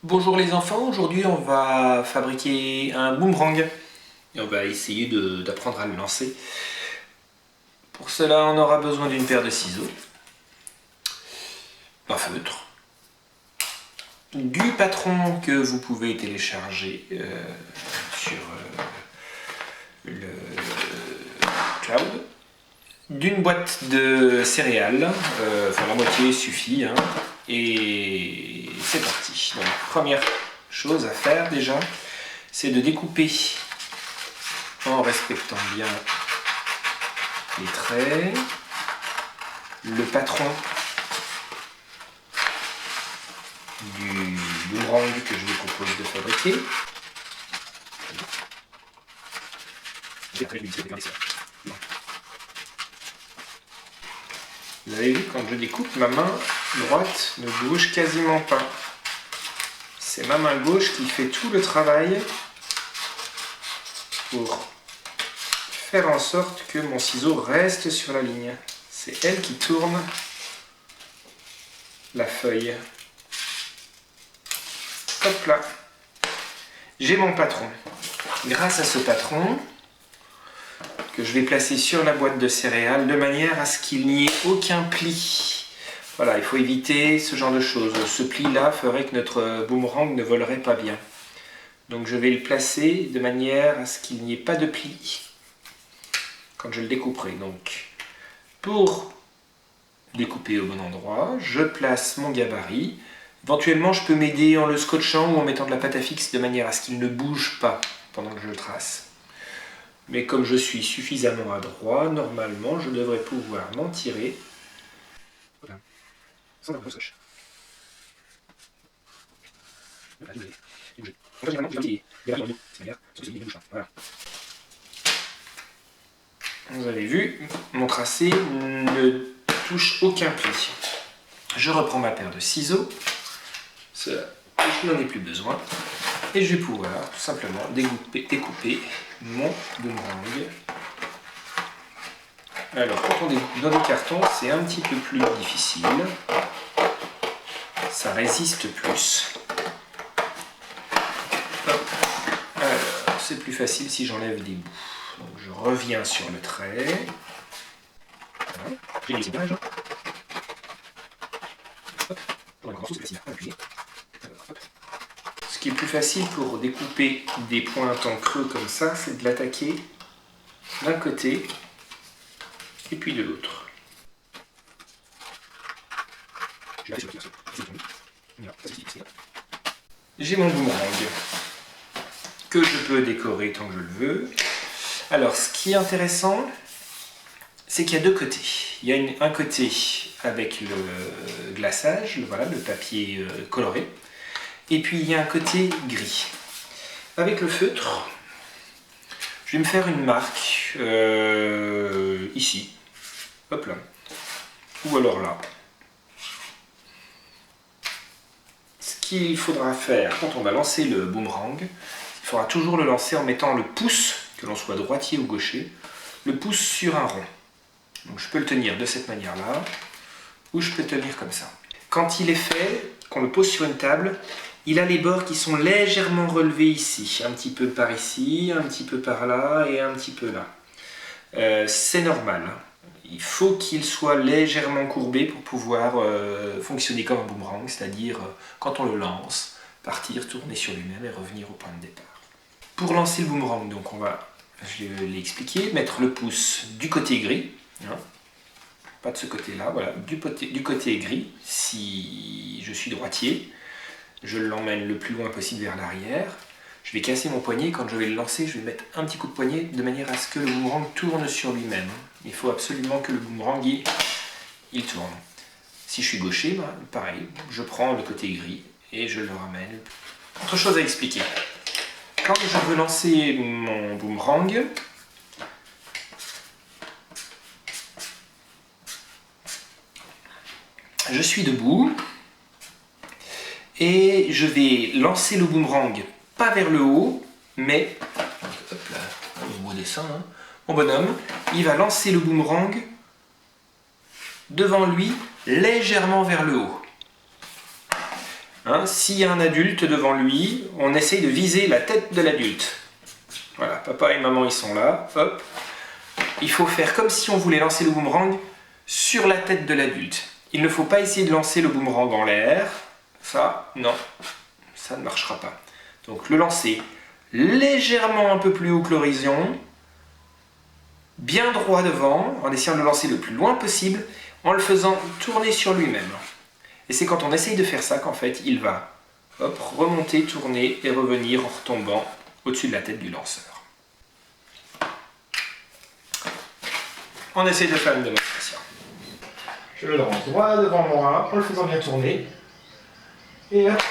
Bonjour les enfants, aujourd'hui on va fabriquer un boomerang et on va essayer d'apprendre à le lancer. Pour cela on aura besoin d'une paire de ciseaux, un feutre, du patron que vous pouvez télécharger sur le cloud, d'une boîte de céréales, enfin la moitié suffit, hein, et c'est parti. Donc première chose à faire déjà, c'est de découper en respectant bien les traits, le patron du boomerang que je vous propose de fabriquer. Vous avez vu, quand je découpe, ma main droite ne bouge quasiment pas. C'est ma main gauche qui fait tout le travail pour faire en sorte que mon ciseau reste sur la ligne. C'est elle qui tourne la feuille. Hop là. J'ai mon patron. Grâce à ce patron, que je vais placer sur la boîte de céréales de manière à ce qu'il n'y ait aucun pli. Voilà, il faut éviter ce genre de choses. Ce pli-là ferait que notre boomerang ne volerait pas bien. Donc je vais le placer de manière à ce qu'il n'y ait pas de pli quand je le découperai. Donc pour découper au bon endroit, je place mon gabarit. Éventuellement, je peux m'aider en le scotchant ou en mettant de la pâte à fixe de manière à ce qu'il ne bouge pas pendant que je le trace. Mais comme je suis suffisamment adroit, normalement, je devrais pouvoir m'en tirer. Voilà. Sans avoir de scotch. Voilà. Vous avez vu, mon tracé ne touche aucun pli. Je reprends ma paire de ciseaux. Cela, je n'en ai plus besoin. Et je vais pouvoir tout simplement découper mon boomerang. Alors, quand on découpe dans des cartons, c'est un petit peu plus difficile. Ça résiste plus. Alors, c'est plus facile si j'enlève des bouts. Donc, je reviens sur le trait. Voilà. J'ai mis les images. Hop. Pour un grand morceau, c'est facile à appuyer. Ce qui est plus facile pour découper des pointes en creux comme ça, c'est de l'attaquer d'un côté et puis de l'autre. J'ai mon boomerang que je peux décorer tant que je le veux. Alors, ce qui est intéressant, c'est qu'il y a deux côtés. Il y a un côté avec le glaçage, voilà, le papier coloré, et puis il y a un côté gris. Avec le feutre, je vais me faire une marque ici, hop là, ou alors là. Ce qu'il faudra faire quand on va lancer le boomerang, il faudra toujours le lancer en mettant le pouce, que l'on soit droitier ou gaucher, le pouce sur un rond. Donc je peux le tenir de cette manière-là, ou je peux le tenir comme ça. Quand il est fait, qu'on le pose sur une table, il a les bords qui sont légèrement relevés ici, un petit peu par ici, un petit peu par là et un petit peu là. C'est normal. Il faut qu'il soit légèrement courbé pour pouvoir fonctionner comme un boomerang, c'est-à-dire quand on le lance, partir, tourner sur lui-même et revenir au point de départ. Pour lancer le boomerang, donc on va, je l'ai expliqué, mettre le pouce du côté gris, hein, pas de ce côté-là, voilà, du côté gris, si je suis droitier, je l'emmène le plus loin possible vers l'arrière. Je vais casser mon poignet, quand je vais le lancer, je vais mettre un petit coup de poignet de manière à ce que le boomerang tourne sur lui-même. Il faut absolument que le boomerang il tourne. Si je suis gaucher, pareil, je prends le côté gris et je le ramène. Autre chose à expliquer. Quand je veux lancer mon boomerang, je suis debout et je vais lancer le boomerang pas vers le haut, mais hop là, mon beau dessin, hein, mon bonhomme, il va lancer le boomerang devant lui légèrement vers le haut. Hein, s'il y a un adulte devant lui, on essaye de viser la tête de l'adulte. Voilà, papa et maman ils sont là, hop. Il faut faire comme si on voulait lancer le boomerang sur la tête de l'adulte. Il ne faut pas essayer de lancer le boomerang en l'air. Ça, non, ça ne marchera pas. Donc le lancer légèrement un peu plus haut que l'horizon, bien droit devant, en essayant de le lancer le plus loin possible, en le faisant tourner sur lui-même. Et c'est quand on essaye de faire ça qu'en fait il va hop, remonter, tourner et revenir en retombant au-dessus de la tête du lanceur. On essaye de faire une démonstration. Je le lance droit devant moi en le faisant bien tourner et hop,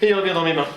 et il revient dans mes mains.